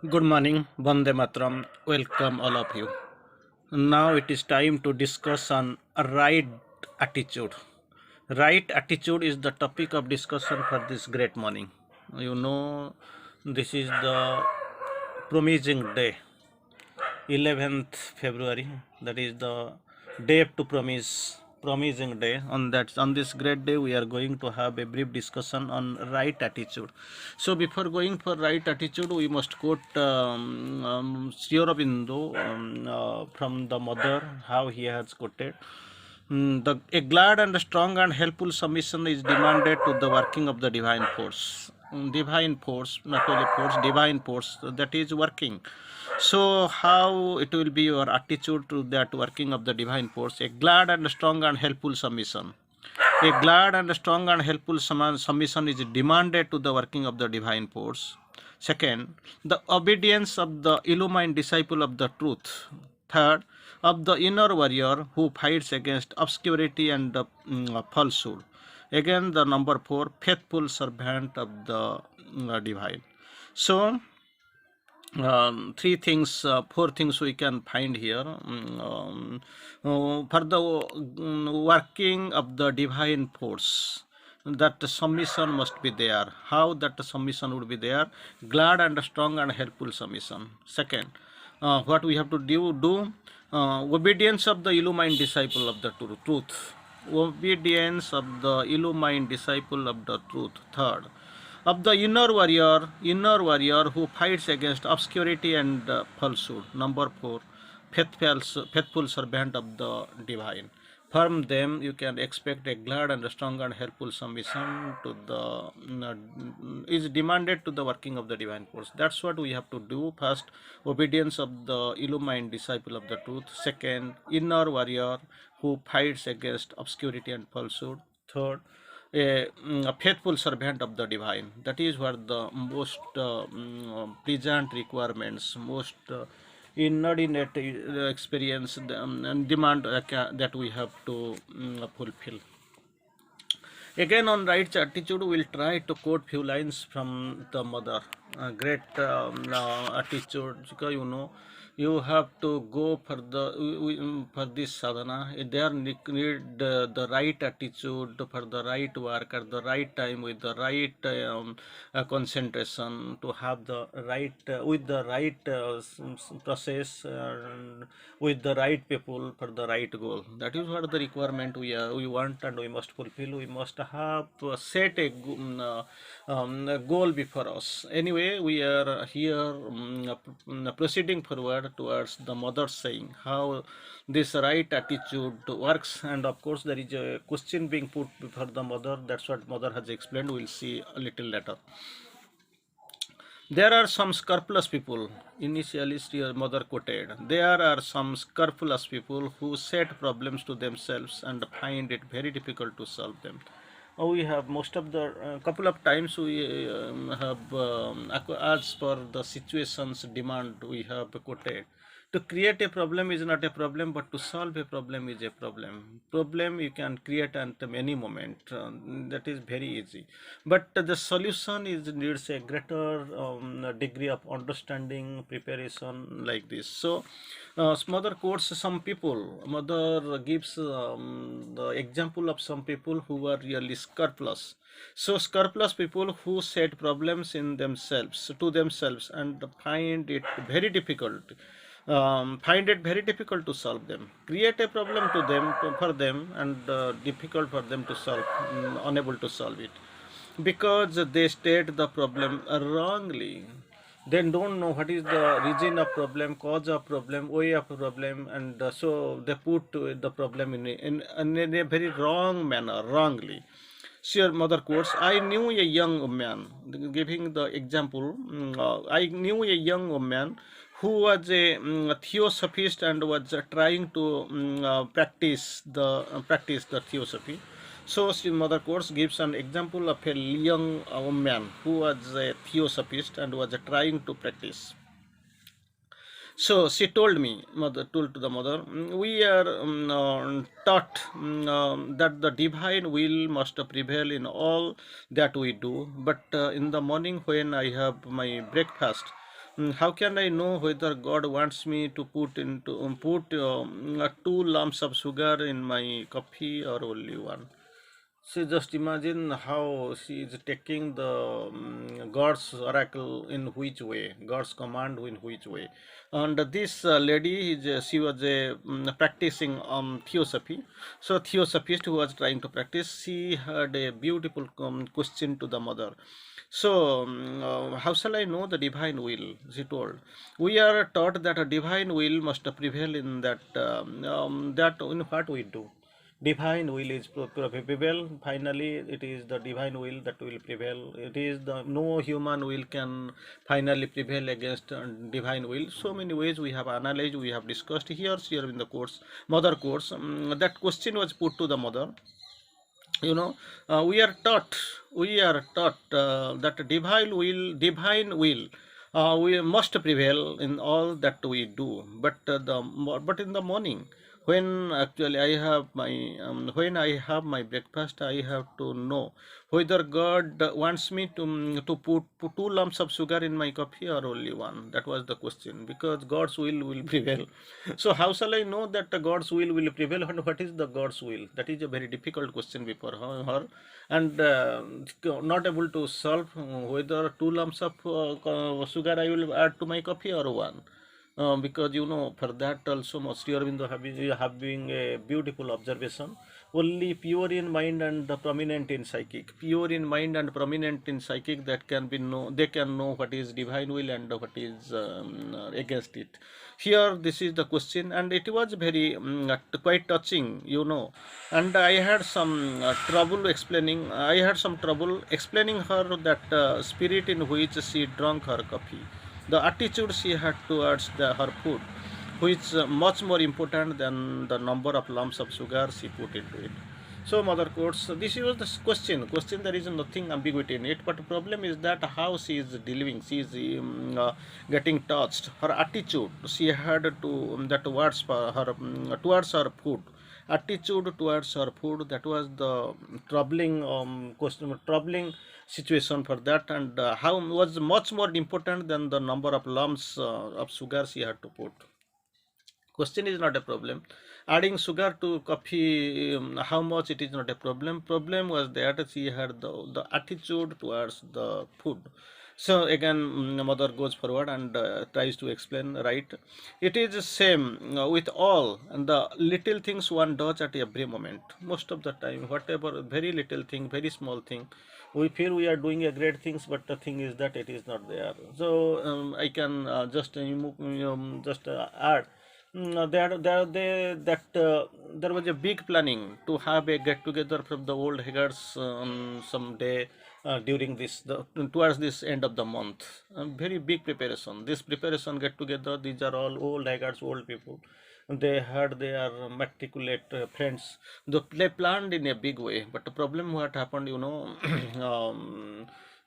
Good morning, Vande Matram. Welcome all of you. Now it is time to discuss on right attitude. Right attitude is the topic of discussion for this great morning. You know, this is the promising day, 11th February. That is the day to promising day. On this great day we are going to have a brief discussion on right attitude. So before going for right attitude, we must quote Sri Aurobindo from the mother, how he has quoted. A glad and strong and helpful submission is demanded to the working of the divine force. Divine force, not only force, divine force that is working. So, how it will be your attitude to that working of the divine force? A glad and strong and helpful submission. A glad and strong and helpful submission is demanded to the working of the divine force. Second, the obedience of the illumined disciple of the truth. Third, of the inner warrior who fights against obscurity and falsehood. Again, the number four, faithful servant of the divine. So, four things we can find here. For the working of the divine force, that submission must be there. How that submission would be there? Glad and strong and helpful submission. Second, what we have to do obedience of the illumined disciple of the truth. Obedience of the illumined disciple of the truth. Third, of the inner warrior who fights against obscurity and falsehood. Number four, faithful servant of the divine. From them you can expect a glad and strong and helpful submission to the is demanded to the working of the divine force. That's what we have to do. First, obedience of the illumined disciple of the truth. Second, inner warrior who fights against obscurity and falsehood. Third, a faithful servant of the divine. That is what the most pleasant requirements, most inordinate experience and demand that we have to fulfill. Again, on right attitude, we'll try to quote few lines from the mother. Great attitude, because you have to go for for this sadhana. There need the right attitude for the right work at the right time with the right concentration, to have the right with the right process and with the right people for the right goal. That is what the requirement we want and we must fulfill. We must have set a goal before us. Anyway, we are here proceeding forward towards the mother saying how this right attitude works, and of course there is a question being put before the mother. That's what mother has explained. We'll see a little later. There are some scrupulous people, initially your mother quoted. There are some scrupulous people who set problems to themselves and find it very difficult to solve them. We have most of the couple of times we have, as per the situation's demand, we have quoted. To create a problem is not a problem, but to solve a problem is a problem. Problem you can create at any moment. That is very easy. But the solution is needs a greater degree of understanding, preparation like this. So, mother quotes some people. Mother gives the example of some people who are really scrupulous. So scrupulous people who set problems in themselves to themselves and find it very difficult to solve them, create a problem to them for them, and difficult for them to solve, unable to solve it, because they state the problem wrongly. They don't know what is the reason of problem, cause of problem, way of problem, and so they put the problem in a very wrong manner, wrongly. Sure, mother quotes, I knew a young man, giving the example, I knew a young man who was a theosophist and was trying to practice the theosophy. So, Sri Mother Course gives an example of a young man who was a theosophist and was trying to practice. So she told me, told to the mother, we are taught that the divine will must prevail in all that we do. But in the morning when I have my breakfast, How can I know whether God wants me to put two lumps of sugar in my coffee or only one? So just imagine how she is taking the God's oracle in which way, God's command in which way. And this lady, she was practicing theosophy. So theosophist who was trying to practice, she had a beautiful question to the mother. So, how shall I know the divine will? She told. We are taught that a divine will must prevail in that in what we do. Divine will is prevail. Finally, it is the divine will that will prevail. It is the no human will can finally prevail against divine will. So many ways we have analyzed, we have discussed here in the course, mother course. That question was put to the mother. you know we are taught that divine will we must prevail in all that we do, but in the morning, when actually when I have my breakfast, I have to know whether God wants me to put two lumps of sugar in my coffee or only one. That was the question, because God's will prevail. So how shall I know that God's will prevail, and what is the God's will? That is a very difficult question before her, and not able to solve whether two lumps of sugar I will add to my coffee or one. Because for that also Sri Aurobindo having a beautiful observation. Only pure in mind and prominent in psychic, pure in mind and prominent in psychic, that can be know, they can know what is divine will and what is against it. Here this is the question, and it was very quite touching. And I had some trouble explaining her that spirit in which she drank her coffee, the attitude she had towards her food, which much more important than the number of lumps of sugar she put into it. So, mother quotes, this was the question. There is nothing ambiguity in it, but the problem is that how she is delivering, she is getting touched. Her attitude she had to that towards her food, attitude towards her food, that was the troubling situation for that, and how was much more important than the number of lumps of sugar she had to put. Question is not a problem. Adding sugar to coffee, how much, it is not a problem was that she had the attitude towards the food. So again, mother goes forward and tries to explain, right? It is the same with all and the little things one does at every moment. Most of the time, whatever very little thing, very small thing, we feel we are doing a great things, but the thing is that it is not there. So I can just add there was a big planning to have a get together from the old haggards someday during towards this end of the month. Very big preparation. This preparation get together. These are all old haggards, old people. They had their matriculate friends. They planned in a big way, but the problem what happened,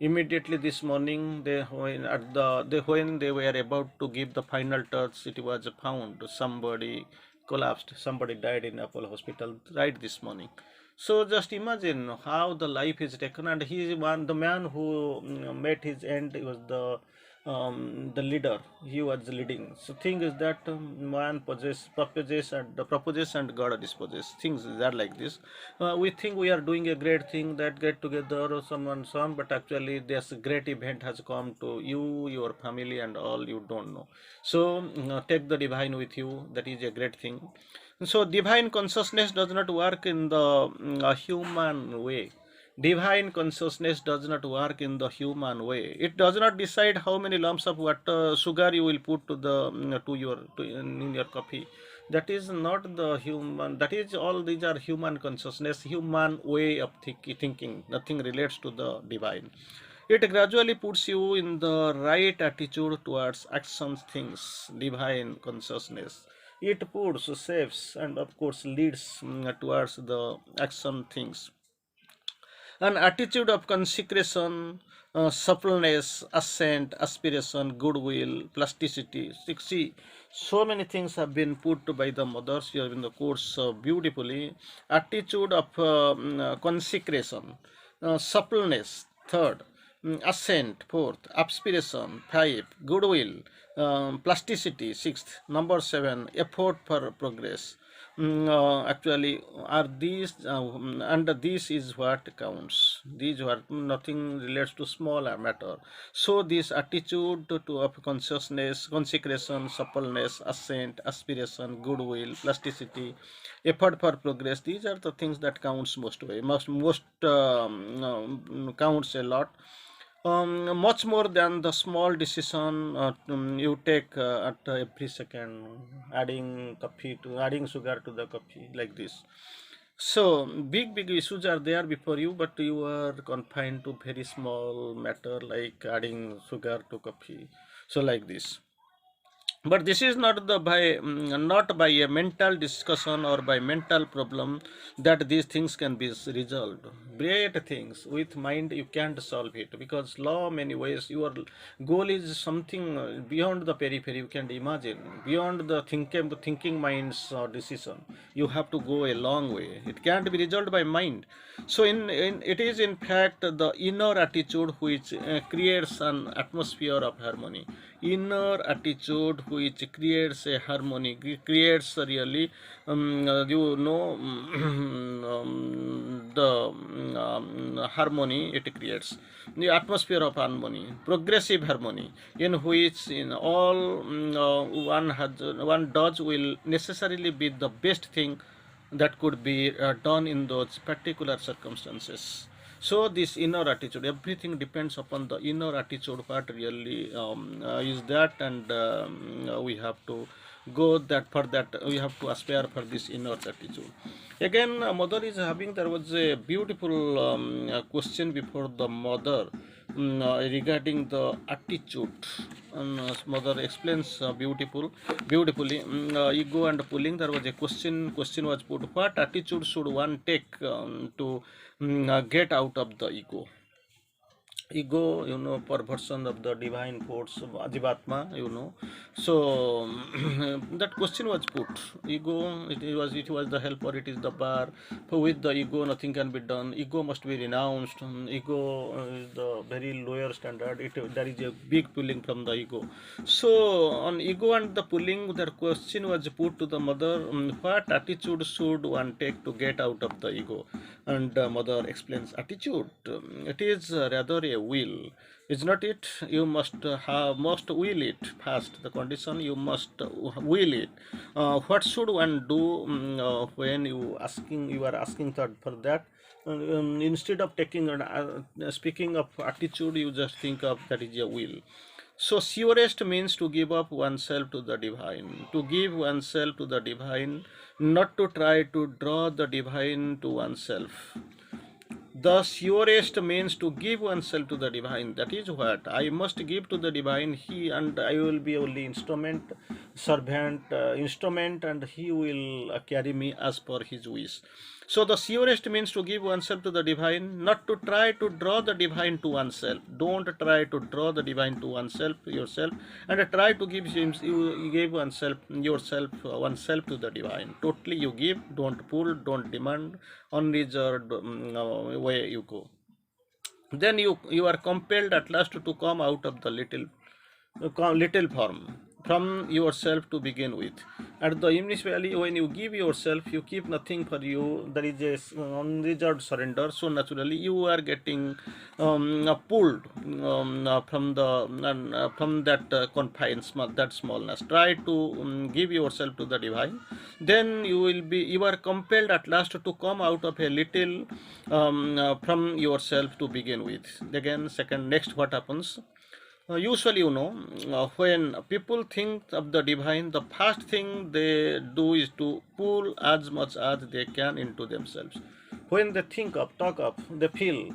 immediately this morning, when they were about to give the final touch, it was found somebody collapsed, somebody died in Apollo Hospital right this morning. So just imagine how the life is taken, and the man who met his end was the leader. He was leading. So thing is that man proposes and God disposes. Things are like this. We think we are doing a great thing, that get together or someone some, but actually this great event has come to you, your family, and all you don't know. So take the divine with you. That is a great thing. So divine consciousness does not work in the human way. Divine consciousness does not work in the human way. It does not decide how many lumps of sugar you will put in your coffee. That is not the human. That is all. These are human consciousness, human way of thinking. Nothing relates to the divine. It gradually puts you in the right attitude towards actions, things, divine consciousness. It puts, saves, and of course leads towards the action things. An attitude of consecration, suppleness, assent, aspiration, goodwill, plasticity. See, so many things have been put by the mothers here in the course beautifully. Attitude of consecration, suppleness, third. Ascent, fourth. Aspiration, five. Goodwill, plasticity, sixth. Number seven, effort for progress. Actually, are these and this is what counts. These what nothing relates to small matter. So this attitude to of consciousness, consecration, suppleness, ascent, aspiration, goodwill, plasticity, effort for progress. These are the things that counts most way. Most counts a lot, much more than the small decision you take at every second, adding sugar to the coffee, like this. So big issues are there before you, but you are confined to very small matter like adding sugar to coffee. So like this. But this is not the not by a mental discussion or by mental problem that these things can be resolved. Great things with mind you can't solve it, because law many ways your goal is something beyond the periphery you can't imagine, beyond the thinking mind's decision. You have to go a long way. It can't be resolved by mind. So in it is in fact the inner attitude which creates an atmosphere of harmony. Inner attitude which creates a harmony, creates really the harmony it creates, the atmosphere of harmony, progressive harmony, in which in all one does will necessarily be the best thing that could be done in those particular circumstances. So this inner attitude, everything depends upon the inner attitude, what really is that, and we have to go that for that we have to aspire for this inner attitude. Again, mother is having, there was a beautiful question before the mother regarding the attitude. Mother explains beautifully. Ego and pulling. There was a question. Question was put: what attitude should one take to get out of the ego? Ego, perversion of the divine force of Adivatma, So that question was put. Ego, it was the helper, it is the bar. For with the ego nothing can be done. Ego must be renounced. Ego is the very lower standard. There is a big pulling from the ego. So on ego and the pulling, the question was put to the mother: what attitude should one take to get out of the ego? And mother explains: attitude, it is rather a will, is not it? You must will it first. The condition, you must will it. What should one do when you are asking for that? Instead of taking speaking of attitude, you just think of that is a will. So surest means to give up oneself to the divine, to give oneself to the divine, not to try to draw the divine to oneself. The surest means to give oneself to the divine. That is what I must give to the divine. He and I will be only instrument, servant, instrument, and he will carry me as per his wish. So the surest means to give oneself to the divine, not to try to draw the divine to oneself. Don't try to draw the divine to yourself, and try to give him. You give oneself to the divine. Totally you give. Don't pull. Don't demand. Unreserved way you go. Then you are compelled at last to come out of the little form from yourself to begin with. At the initially, when you give yourself, you keep nothing for you. There is a unreserved surrender. So naturally, you are getting pulled from that confines, that smallness. Try to give yourself to the divine. Then you are compelled at last to come out of a little from yourself to begin with. Again, next what happens? Usually, when people think of the divine, the first thing they do is to pull as much as they can into themselves. When they talk of, they feel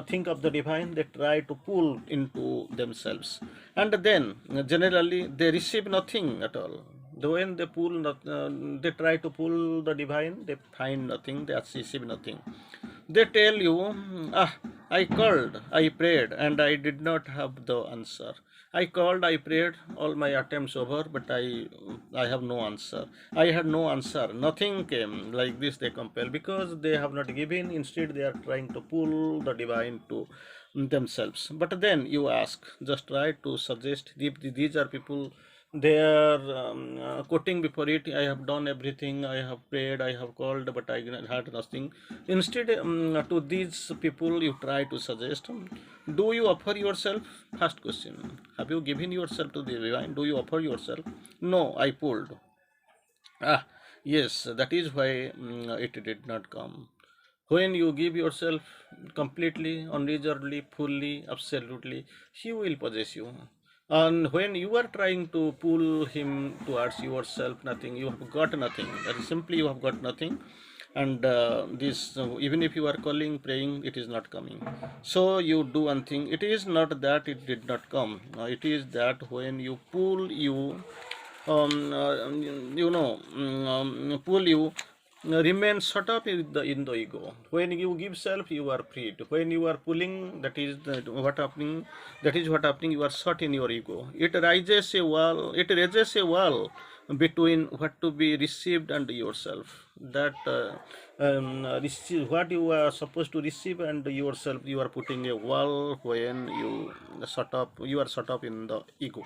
think of the divine, they try to pull into themselves, and then generally they receive nothing at all. When they try to pull the divine, they find nothing, they receive nothing. They tell you, I called, I prayed, and I did not have the answer. I called, I prayed, all my attempts over, but I have no answer. I had no answer. Nothing came. Like this they compel, because they have not given. Instead, they are trying to pull the divine to themselves. But then you ask, just try to suggest, if these are people, they are quoting before it, I have done everything, I have prayed, I have called, but I had nothing. Instead, to these people you try to suggest, do you offer yourself? First question, have you given yourself to the divine? Do you offer yourself? No, I pulled. Ah, yes, that is why it did not come. When you give yourself completely, unreservedly, fully, absolutely, He will possess you. And when you are trying to pull Him towards yourself, nothing, you have got nothing. That is simply you have got nothing. And this, even if you are calling, praying, it is not coming. So you do one thing. It is not that it did not come. It is that when you pull, pull you remain shut up in the ego. When you give self, you are freed. When you are pulling, what happening. That is what happening. You are shut in your ego. It rises a wall. It raises a wall between what to be received and yourself. That receive, what you are supposed to receive and yourself. You are putting a wall when you shut up. You are shut up in the ego.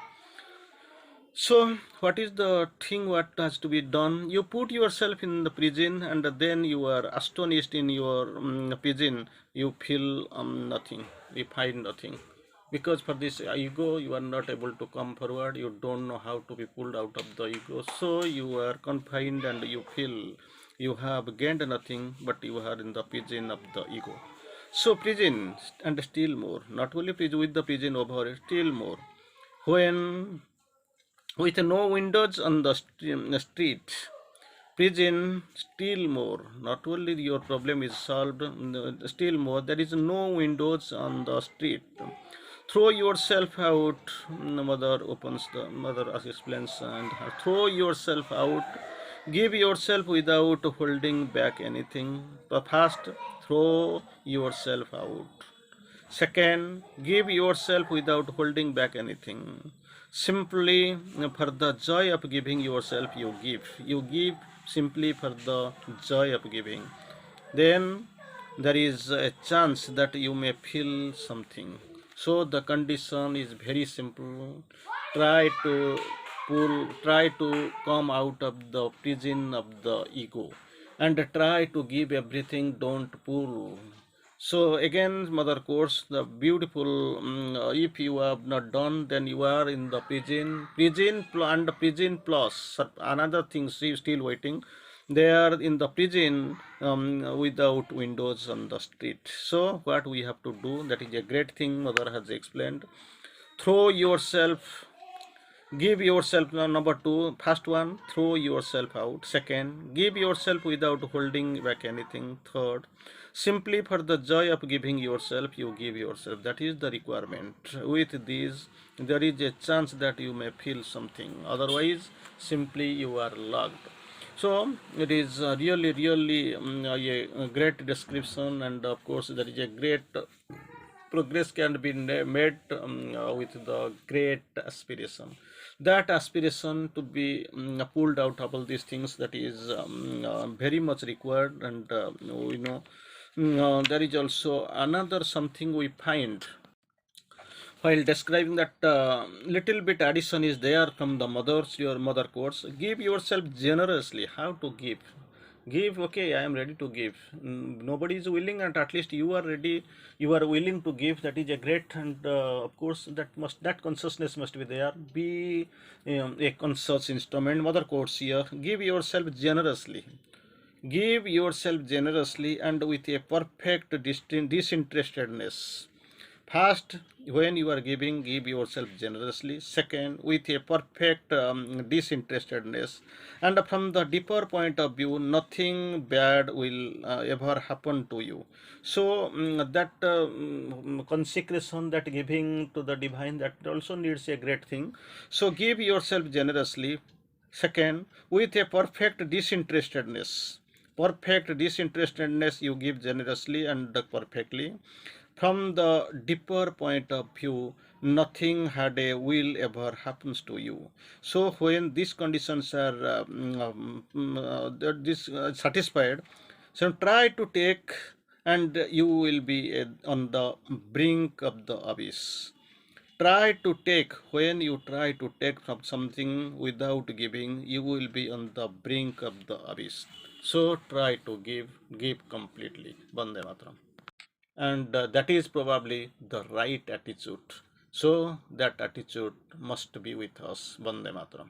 So, what is the thing what has to be done? You put yourself in the prison, and then you are astonished in your prison. You feel nothing. You find nothing. Because for this ego, you are not able to come forward. You don't know how to be pulled out of the ego. So, you are confined and you feel you have gained nothing, but you are in the prison of the ego. So, prison and still more. Not only prison with the prison over, still more. When with no windows on the street, prison, still more. Not only your problem is solved, still more. There is no windows on the street. Throw yourself out. Mother opens the mother explains and throw yourself out. Give yourself without holding back anything. First, throw yourself out. Second, give yourself without holding back anything. Simply for the joy of giving yourself, you give. You give simply for the joy of giving. Then there is a chance that you may feel something. So the condition is very simple. Try to try to come out of the prison of the ego and try to give everything, don't pull. So again, mother course, the beautiful. If you have not done, then you are in the and prison plus another thing still waiting. They are in the prison without windows on the street. So what we have to do? That is a great thing. Mother has explained. Throw yourself. Give yourself, number two, first one, throw yourself out. Second, give yourself without holding back anything. Third, simply for the joy of giving yourself, you give yourself. That is the requirement. With these, there is a chance that you may feel something. Otherwise, simply you are locked. So it is really a great description, and of course there is a great progress can be made with the great aspiration. That aspiration to be pulled out of all these things, that is very much required. And there is also another something we find while describing that little bit addition is there from the your mother course. Give yourself generously. How to give? Okay, I am ready to give. Nobody is willing, and at least you are ready, you are willing to give. That is a great. And of course that consciousness must be there. Be a conscious instrument. Mother course here, give yourself generously. Give yourself generously and with a perfect disinterestedness. First, when you are giving, give yourself generously. Second, with a perfect disinterestedness. And from the deeper point of view, nothing bad will ever happen to you. So, that consecration, that giving to the divine, that also needs a great thing. So, give yourself generously. Second, with a perfect disinterestedness. Perfect disinterestedness, you give generously and perfectly. From the deeper point of view, nothing had a will ever happens to you. So when these conditions are satisfied, so try to take and you will be on the brink of the abyss. Try to take, when you try to take from something without giving, you will be on the brink of the abyss. So try to give completely. Bande Mataram. And that is probably the right attitude. So that attitude must be with us. Bande Mataram.